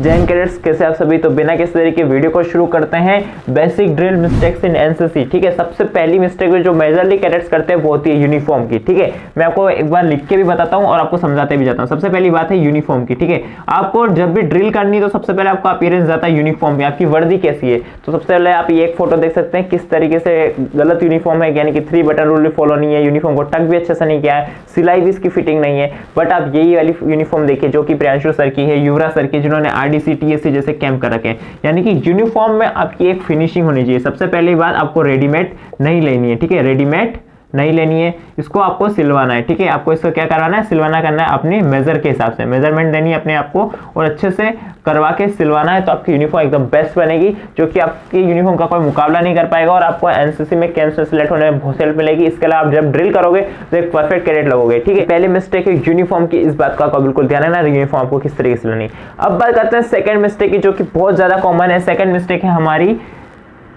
Jain cadets, कैसे आप सभी। तो बिना किसी तरीके वीडियो को शुरू करते हैं। Basic drill mistakes in NCC. ठीक है, सबसे पहली मिस्टेक जो मेजरली कैडेट्स करते हैं वो होती है यूनिफॉर्म की। ठीक है, मैं आपको एक बार लिख के भी बताता हूँ और आपको समझाते भी जाता हूँ। सबसे पहली बात है यूनिफॉर्म की। ठीक है, आपको जब भी ड्रिल करनी तो सबसे पहले आपका अपीयरेंस जाता है यूनिफॉर्म में, आपकी वर्दी कैसी है। तो सबसे पहले आप ये एक फोटो देख सकते हैं किस तरीके से गलत यूनिफॉर्म है, यानी कि 3 बटन रूल भी फॉलो नहीं है, यूनिफॉर्म को टक भी अच्छे से नहीं किया है, सिलाई भी इसकी फिटिंग नहीं है। बट आप यही वाली यूनिफॉर्म देखिए जो कि प्रियांशु सर की है, युवराज सर की, जिन्होंने आरडीसी टीएससी जैसे कैंप कर रखे हैं। यानी कि यूनिफॉर्म में आपकी एक फिनिशिंग होनी चाहिए। सबसे पहली बात, आपको रेडीमेड नहीं लेनी है। ठीक है, रेडीमेड नहीं लेनी है, इसको आपको सिलवाना है। ठीक है, आपको इसको क्या कराना है, सिलवाना करना है अपने मेजर के हिसाब से, मेजरमेंट देनी है अपने आपको और अच्छे से करवा के सिलवाना है। तो आपकी यूनिफॉर्म एकदम बेस्ट बनेगी, जो कि आपकी यूनिफॉर्म का कोई मुकाबला नहीं कर पाएगा और आपको एनसीसी में कैंप्स में सिलेक्ट होने में बहुत हेल्प मिलेगी। इसके अलावा आप जब ड्रिल करोगे तो एक परफेक्ट कैडेट लगोगे। ठीक है, पहले मिस्टेक है यूनिफॉर्म की, इस बात का आपको बिल्कुल ध्यान रखना, यूनिफॉर्म आपको किस तरीके से लेनी। अब बात करते हैं सेकंड मिस्टेक की, जो कि बहुत ज्यादा कॉमन है। सेकंड मिस्टेक है हमारी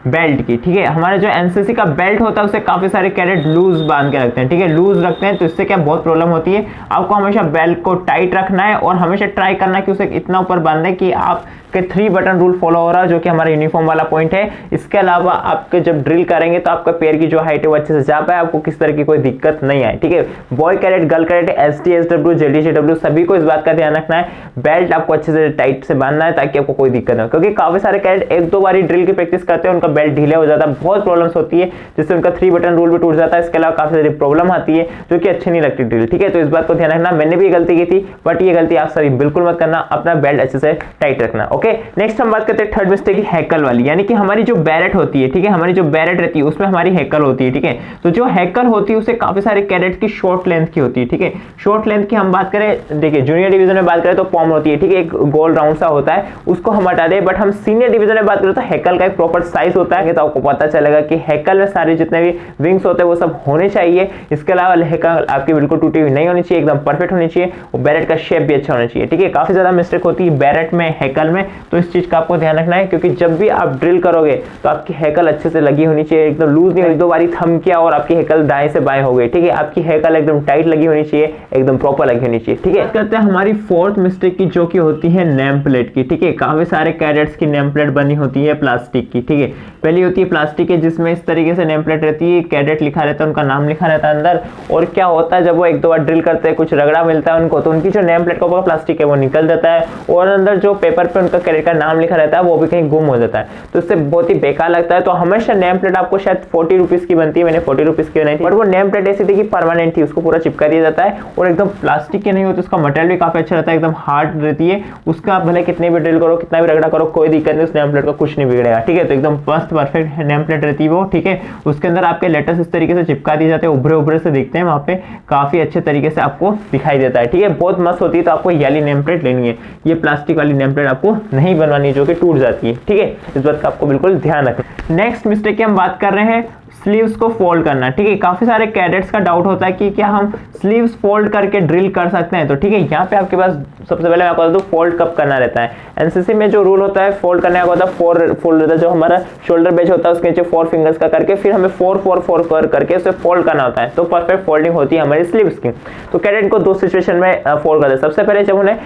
बेल्ट की। ठीक है, हमारे जो एनसीसी का बेल्ट होता है उसे काफी सारे कैडेट लूज बांध के रखते हैं। ठीक है, लूज रखते हैं तो इससे क्या बहुत प्रॉब्लम होती है। आपको हमेशा बेल्ट को टाइट रखना है और हमेशा ट्राई करना है कि उसे इतना ऊपर बांधना है कि आपके 3 बटन रूल फॉलो हो रहा है, जो कि हमारा यूनिफॉर्म वाला पॉइंट है। इसके अलावा आपके जब ड्रिल करेंगे तो आपका पैर की जो हाइट है वो अच्छे से जा पाए, आपको किस तरह की कोई दिक्कत नहीं आए। ठीक है, boy cadet, girl cadet, ST, SW, JDCW सभी को इस बात का ध्यान रखना है, बेल्ट आपको अच्छे से टाइट से बांधना है ताकि आपको कोई दिक्कत ना हो। क्योंकि काफी सारे कैडेट 1-2 बारी ड्रिल की प्रैक्टिस करते हैं, उनका बेल्ट ढीला हो जाता है, बहुत प्रॉब्लम्स होती है, जिससे उनका 3 बटन रूल भी टूट जाता है। इसके अलावा काफी सारी प्रॉब्लम आती है जो कि अच्छी नहीं लगती ड्रिल। ठीक है, तो इस बात को ध्यान रखना। मैंने भी गलती की थी, बट ये गलती आप सभी बिल्कुल मत करना, अपना बेल्ट अच्छे से टाइट रखना। ओके, नेक्स्ट हम बात करते हैं थर्ड मिस्टेक की, हैकल वाली। यानी कि हमारी जो बैरेट होती है, ठीक है, हमारी जो बैरेट रहती है उसमें हमारी हैकल होती है। ठीक है, तो जो हैकल होती है उसे काफी सारे कैडेट की शॉर्ट लेंथ की होती है। ठीक है, शॉर्ट लेंथ की हम बात करें, देखिए जूनियर डिवीजन में बात करें तो पॉम होती है। ठीक है, एक गोल राउंड सा होता है, उसको हम हटा दें। बट हम सीनियर डिवीजन में बात करें तो हैकल का एक प्रॉपर साइज होता है, तो आपको पता चलेगा कि हैकल में सारे जितने भी विंग्स होते हैं वो सब होने चाहिए। इसके अलावा हैकल आपकी बिल्कुल टूटी हुई नहीं होनी चाहिए, एकदम परफेक्ट होनी चाहिए और बैरेट का शेप भी अच्छा होना चाहिए। ठीक है, काफी ज्यादा मिस्टेक होती है बैरेट में, हैकल में, तो इस चीज का आपको ध्यान रखना है। क्योंकि जब भी आप ड्रिल करोगे तो आपकी हैकल अच्छे से लगी होनी चाहिए, एकदम लूज नहीं। 1-2 बारी थम किया और आपकी हैकल दाएं से बाएं हो गई। ठीक है, आपकी हैकल एकदम टाइट लगी होनी चाहिए, एकदम प्रॉपर लगी होनी चाहिए। ठीक है, कहते हैं हमारी फोर्थ मिस्टेक की, जो कि होती है नेम प्लेट की। ठीक है, काफी सारे कैडेट्स की नेम प्लेट बनी होती है प्लास्टिक की। ठीक है, पहली होती है प्लास्टिक है, जिसमें इस तरीके से नेम प्लेट रहती है, कैडेट लिखा रहता है, उनका नाम लिखा रहता है अंदर। और क्या होता है, जब वो 1-2 बार ड्रिल करते हैं, कुछ रगड़ा मिलता है उनको, तो उनकी जो नेम प्लेट का प्लास्टिक है वो निकल जाता है और अंदर जो पेपर पे उनका कैडेट का नाम लिखा रहता है वो भी कहीं गुम हो जाता है। तो इससे बहुत ही बेकार लगता है। तो हमेशा नेम प्लेट आपको शायद 40 रुपीज की बनती है, मैंने 40 रुपीज की बनाई थी, बट वो नेम प्लेट ऐसी थी कि परमानेंट थी, उसको पूरा चिपका दिया जाता है और एकदम प्लास्टिक की नहीं होती, उसका मटेरियल भी काफी अच्छा रहता है, एकदम हार्ड रहती है। उसका आप भले कितने भी ड्रिल करो, कितना भी रगड़ा करो, कोई दिक्कत नहीं, उस नेम प्लेट का कुछ नहीं बिगड़ेगा। ठीक है, तो एकदम मस्त परफेक्ट नेम प्लेट रहती है वो। ठीक है, उसके अंदर आपके लेटर्स इस तरीके से चिपका दिए जाते हैं, उभरे उभरे से दिखते हैं, वहां पे काफी अच्छे तरीके से आपको दिखाई देता है। ठीक है, बहुत मस्त होती है। तो आपको ये वाली नेम प्लेट लेनी है, ये प्लास्टिक वाली नेम प्लेट आपको नहीं बनवानी जो कि टूट जाती है। ठीक है, इस बात का आपको बिल्कुल ध्यान रखना। नेक्स्ट मिस्टेक की हम बात कर रहे हैं स्लीव्स को फोल्ड करना। ठीक है, काफी सारे कैडेट्स का डाउट होता है कि क्या हम स्लीव्स फोल्ड करके ड्रिल कर सकते हैं। तो ठीक है, यहाँ पे आपके पास सबसे पहले मैं आपको बता दूं फोल्ड कब करना रहता है। एनसीसी में जो रूल होता है फोल्ड करने का होता है 4 फोल्ड रहता है, जो हमारा शोल्डर बेच होता है उसके नीचे 4 फिंगर्स का करके फिर हमें 4-4-4 करके उसे फोल्ड करना होता है, तो परफेक्ट फोल्डिंग होती है हमारी स्लीव्स की। तो कैडेट को 2 सिचुएशन में फोल्ड करते हैं। सबसे पहले जब उन्हें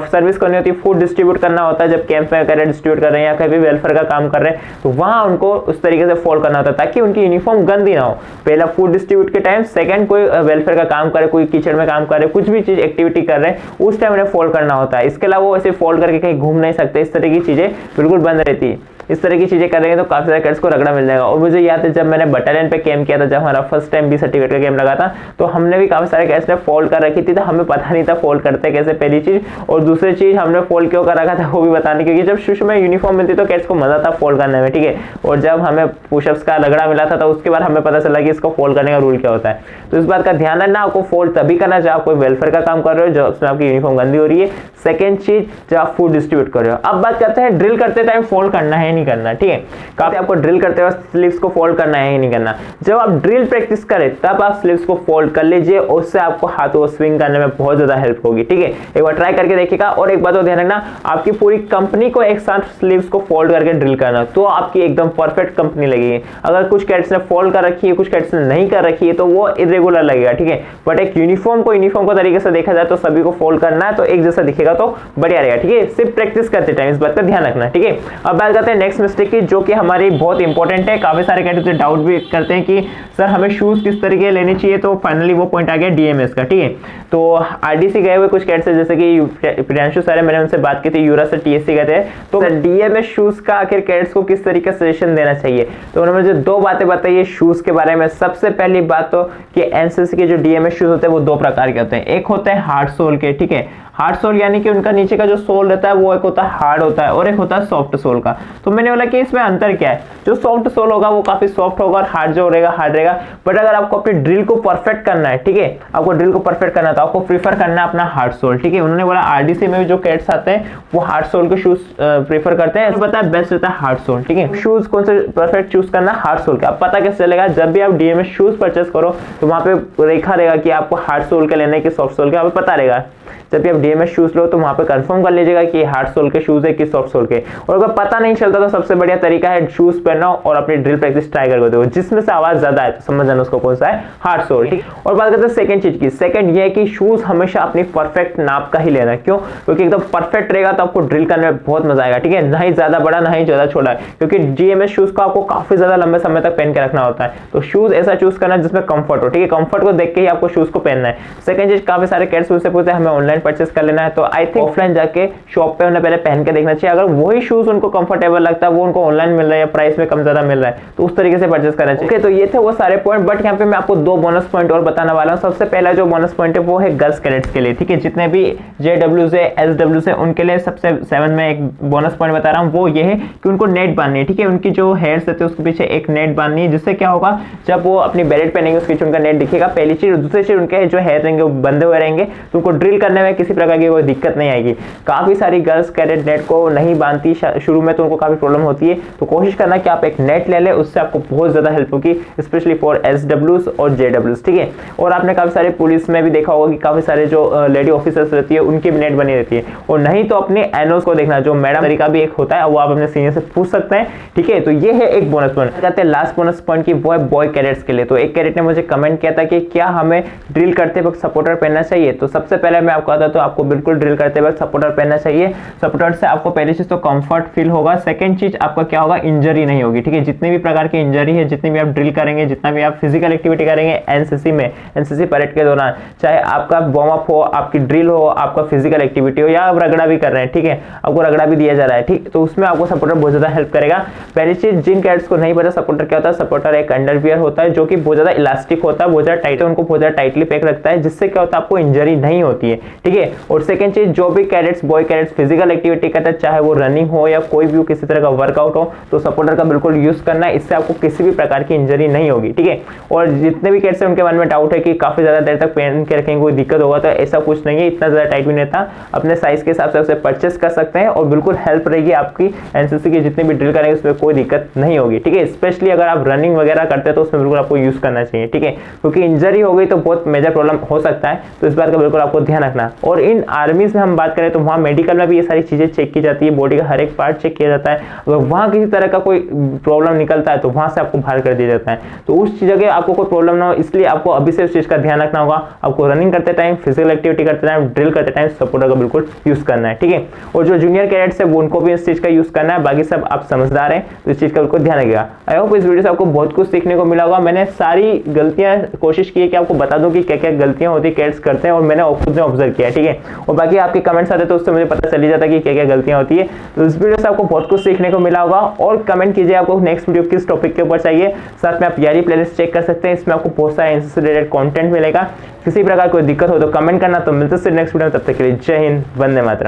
सर्विस करनी होती है, फूड डिस्ट्रीब्यूट करना होता है, जब कैंप में कैडेट डिस्ट्रीब्यूट कर रहे हैं या कहीं भी वेलफेयर का काम कर रहे हैं, तो वहां उनको उस तरीके से फोल्ड करना होता है ताकि उनकी यूनिफॉर्म गंदी ना हो। पहला फूड डिस्ट्रीब्यूट के टाइम, सेकंड कोई वेलफेयर का काम करे, कोई किचन में काम करे, कुछ भी चीज एक्टिविटी कर रहे हैं उस टाइम उन्हें फोल्ड करना होता है। इसके अलावा वो ऐसे फोल्ड करके कहीं घूम नहीं सकते, इस तरह की चीजें बिल्कुल बंद रहती है। इस तरह की चीजें करेंगे तो काफी सारे कैडेट्स को रगड़ा मिल जाएगा। और मुझे याद है जब मैंने बटालियन पे कैंप किया था, जब हमारा फर्स्ट टाइम बी सर्टिफिकेट का कैंप लगा था, तो हमने भी काफी सारे कैडेट्स ने फोल्ड कर रखी थी, तो हमें पता नहीं था फोल्ड करते कैसे, पहली चीज। और दूसरी चीज हमने फोल्ड क्यों कर रखा था वो भी बताने, क्योंकि जब शुरू में यूनिफॉर्म मिलती तो कैडेट्स को मजा था फोल्ड करने में। ठीक है, और जब हमें पुशअप्स का रगड़ा मिला था तो उसके बाद हमें पता चला कि इसको फोल्ड करने का रूल क्या होता है। तो इस बात का ध्यान रखना, आपको फोल्ड तभी करना जब आप कोई वेलफेयर का काम कर रहे हो, जब उसमें आपकी यूनिफॉर्म गंदी हो रही है। सेकंड चीज, जब आप फूड डिस्ट्रीब्यूट कर रहे हो। अब बात करते हैं ड्रिल करते टाइम फोल्ड करना है नहीं करना, ठीक है। काफी आपको ड्रिल करते वक्त स्लीव्स को फोल्ड करना है ही नहीं करना। जब आप ड्रिल प्रैक्टिस करें तब आप स्लीव्स को फोल्ड कर लीजिए, उससे आपको हाथों को स्विंग करने में बहुत ज्यादा हेल्प होगी, ठीक है। एक बार ट्राई करके देखिएगा। और एक बात और ध्यान रखना, आपकी पूरी कंपनी को एक साथ स्लीव्स को फोल्ड करके ड्रिल करना, तो आपकी एकदम परफेक्ट कंपनी लगेगी। अगर कुछ कैडेट्स ने फोल्ड कर रखी है, कुछ कैडेट्स ने नहीं कर रखी है, तो वो इरेगुलर लगेगा, ठीक है। बट एक यूनिफॉर्म को तरीके से देखा जाए तो सभी को फोल्ड करना है, तो एक जैसा दिखेगा तो बढ़िया रहेगा, ठीक है। सिर्फ प्रैक्टिस करते टाइम इस बात का ध्यान रखना, ठीक है। अब बात करते हैं नेक्स्ट मिस्टेक की, जो कि हमारी बहुत इंपॉर्टेंट है। काफी सारे कैडेट्स डाउट भी करते हैं कि सर हमें शूज किस तरीके लेने चाहिए, तो फाइनली वो पॉइंट आ गया डीएमएस का, ठीक है। तो आरडीसी गए हुए कुछ कैडेट्स है, जैसे कि प्रियांशु सर है, मैंने उनसे बात की थी, यूरा से टीएससी गए थे, तो डीएमएस शूज का आखिर कैडेट्स को किस तरीके से सजेशन देना चाहिए, तो उन्होंने मुझे दो बातें बताई है शूज के बारे में। सबसे पहली बात तो कि एनसीसी के जो डीएमएस शूज होते हैं वो दो प्रकार के होते हैं। एक होते हैं हार्ड सोल के, ठीक है। हार्ड सोल यानी कि उनका नीचे का जो सोल रहता है वो एक होता है हार्ड होता है और एक होता है सॉफ्ट सोल का। तो मैंने बोला कि इसमें अंतर क्या है, जो सॉफ्ट सोल होगा वो काफी सॉफ्ट होगा और हार्ड जो रहेगा हार्ड रहेगा। बट अगर आपको अपनी ड्रिल को परफेक्ट करना है, ठीक है, आपको ड्रिल को परफेक्ट करना है तो आपको प्रीफर करना है अपना हार्ड सोल, ठीक है। उन्होंने बोला आरडीसी में भी जो कैडेट्स आते हैं वो हार्ड सोल के शूज प्रीफर करते हैं, पता है बेस्ट रहता है हार्ड सोल, ठीक है। शूज कौन से परफेक्ट चूज करना है, हार्ड सोल का। अब पता कैसे चलेगा, जब भी आप डीएमएस शूज परचेस करो तो वहां पे रेखा रहेगा कि आपको हार्ड सोल के लेने की सॉफ्ट सोल के, आपको पता रहेगा। जब भी आप डीएमएस शूज लो तो वहां पे कंफर्म कर लीजिएगा कि हार्ड सोल के शूज है कि सॉफ्ट सोल के। और अगर पता नहीं चलता तो सबसे बढ़िया तरीका है शूज पहनना और अपनी ड्रिल प्रैक्टिस ट्राई करके देखो, जिसमें से आवाज ज्यादा है तो समझ जाना उसको कौन सा है, हार्ड सोल, ठीक। और बात करते हैं सेकंड चीज की। सेकंड ये है कि शूज हमेशा अपनी परफेक्ट नाप का ही लेना। क्यों? क्योंकि एकदम परफेक्ट रहेगा तो आपको ड्रिल करने में बहुत मजा आएगा, ठीक है। ना ही ज्यादा बड़ा ना ही ज्यादा छोटा, क्योंकि डीएमएस शूज को आपको काफी ज्यादा लंबे समय तक पहन के रखना होता है। तो शूज ऐसा चूज करना जिसमें कंफर्ट हो, ठीक है। कंफर्ट को देख के ही आपको शूज को पहनना है। सेकंड चीज, काफी सारे कैडेट्स मुझसे पूछते हैं हमें ऑनलाइन परचेस कर लेना है, तो आई थिंक ऑफलाइन जाके शॉप पे उन्हें पहले पहन के देखना चाहिए। अगर वही शूज उनको कंफर्टेबल लगता है, वो उनको ऑनलाइन मिल रहा है या प्राइस में कम ज्यादा मिल रहा है, तो उस तरीके से परचेस करना चाहिए। ओके, तो ये थे वो सारे पॉइंट। बट यहाँ पे मैं आपको दो बोनस पॉइंट और बताने वाला हूँ। सबसे पहला जो बोनस पॉइंट है वो है गर्ल्स कैडेट्स के लिए, ठीक है। जितने भी जेडब्ल्यू से एसडब्ल्यू से उनके लिए सबसे 7 में एक बोनस पॉइंट बता रहा हूँ, वो ये है कि उनको नेट बांधनी है, ठीक है। उनकी जो हेयर्स रहते हैं उसके पीछे एक नेट बांधनी है, जिससे क्या होगा, जब वो अपनी बेरेट पहनेंगे उसके पीछे उनका नेट दिखेगा, पहली चीज। दूसरी चीज, उनके जो हेयर रहेंगे वो बंधे हुए रहेंगे, तो उनको ड्रिल करने में किसी प्रकार की कोई दिक्कत नहीं आएगी। काफी सारी गर्ल्स कैडेट नेट को नहीं बांधती शुरू में, तो उनको काफी प्रॉब्लम होती है। तो कोशिश करना कि आप एक नेट ले लें, उससे आपको बहुत ज्यादा हेल्प होगी, स्पेशली फॉर एसडब्ल्यूज और जेडब्ल्यूज, ठीक है। और आपने काफी सारे पुलिस में भी देखा होगा कि काफी सारे जो लेडी ऑफिसर्स रहती है उनकी भी नेट बनी रहती है। और नहीं तो अपने एनओस को देखना, जो मैडम तरीका भी एक होता है, वो आप अपने सीनियर से पूछ सकते हैं, ठीक है। तो ये है एक बोनस पॉइंट। कहते हैं लास्ट बोनस पॉइंट की, वो है बॉय कैडेट्स के लिए। तो एक कैडेट ने मुझे कमेंट किया था कि क्या हमें ड्रिल करते वक्त सपोर्टर पहनना चाहिए। तो सबसे पहले मैं आपको बताता हूं, आपको बिल्कुल ड्रिल करते वक्त सपोर्टर पहनना चाहिए। सपोर्टर से आपको पहली चीज तो कंफर्ट फील होगा। सेकंड चीज, आपका क्या होगा, इंजरी नहीं होगी, ठीक है। जितने भी प्रकार की इंजरी है, जितनी भी आप ड्रिल करेंगे, जितना भी आप फिजिकल एक्टिविटी करेंगे एनसीसी में, एनसीसी परेड के दौरान, चाहे आपका वार्म अप हो, आपकी ड्रिल हो, आपका फिजिकल एक्टिविटी हो, या आप रगड़ा भी कर रहे हैं, ठीक है, आपको रगड़ा भी दिया जा रहा है, ठीक, तो उसमें आपको सपोर्टर बहुत ज्यादा हेल्प करेगा। पहली चीज, जिन कैडेट्स को नहीं पता सपोर्टर क्या होता है, सपोर्टर एक अंडरवियर होता है जो कि बहुत ज्यादा इलास्टिक होता है, बहुत ज्यादा टाइट है, उनको बहुत ज्यादा टाइटली पैक रखता है, जिससे क्या होता है, आपको इंजरी नहीं होती है, ठीक है। और सेकंड चीज, जो भी cadets boy cadets physical activity करते हैं, चाहे वो रनिंग हो या कोई भी किसी तरह का वर्कआउट हो, तो सपोर्टर का बिल्कुल यूज करना है। इससे आपको किसी भी प्रकार की इंजरी नहीं होगी, ठीक है। और जितने भी कैडेट्स हैं उनके मन में डाउट है कि काफी ज्यादा देर तक पहन के रखेंगे कोई दिक्कत होगा, तो ऐसा कुछ नहीं है, इतना ज्यादा टाइट भी नहीं रहता। अपने साइज के हिसाब से उसे परचेस कर सकते हैं और बिल्कुल हेल्प रहेगी आपकी एनसीसी की जितनी भी ड्रिल करेंगे उसमें कोई दिक्कत नहीं होगी, ठीक है। स्पेशली अगर आप रनिंग वगैरह करते हैं तो उसमें बिल्कुल आपको यूज करना चाहिए, ठीक है, क्योंकि इंजरी हो गई तो बहुत मेजर प्रॉब्लम हो सकता है, तो इस बात का बिल्कुल आपको ध्यान रखना। और इन आर्मीज में हम बात करें तो वहाँ मेडिकल में भी ये सारी चीजें चेक की जाती है, बॉडी का हर एक पार्ट चेक किया जाता है। अगर वहाँ किसी तरह का कोई प्रॉब्लम निकलता है तो वहां से आपको बाहर कर दिया जाता है। तो उस जगह आपको कोई प्रॉब्लम ना हो, इसलिए आपको अभी से उस चीज का ध्यान रखना होगा। आपको रनिंग करते टाइम, फिजिकल एक्टिविटी करते टाइम, ड्रिल करते टाइम सपोर्टर का बिल्कुल यूज करना है, ठीक है। और जो जूनियर कैडेट्स है वो उनको भी इस चीज का यूज करना है। बाकी सब आप समझदार हैं तो इस चीज का बिल्कुल ध्यान रखिएगा। आई होप इस वीडियो से आपको बहुत कुछ सीखने को मिला होगा। मैंने सारी गलतियां कोशिश की है कि आपको बता दूं कि क्या क्या गलतियां होती है कैडेट्स करते हैं, और मैंने खुद ने ऑब्जर्व किया है, ठीक है। और बाकी आपके कमेंट्स आते तो उससे मुझे पता चल ही जाता कि क्या क्या गलतियां होती है। तो इस वीडियो से आपको बहुत कुछ सीखने को मिला होगा। और कमेंट कीजिए आपको नेक्स्ट वीडियो किस टॉपिक के ऊपर चाहिए। साथ में आप यारी प्लेलिस्ट चेक कर सकते हैं, इसमें आपको बहुत सारा एनसीसी रिलेटेड कंटेंट मिलेगा। किसी प्रकार कोई दिक्कत हो तो कमेंट करना। तो मिलते हैं नेक्स्ट वीडियो में, तब तक के लिए जय हिंद, वंदे मातरम।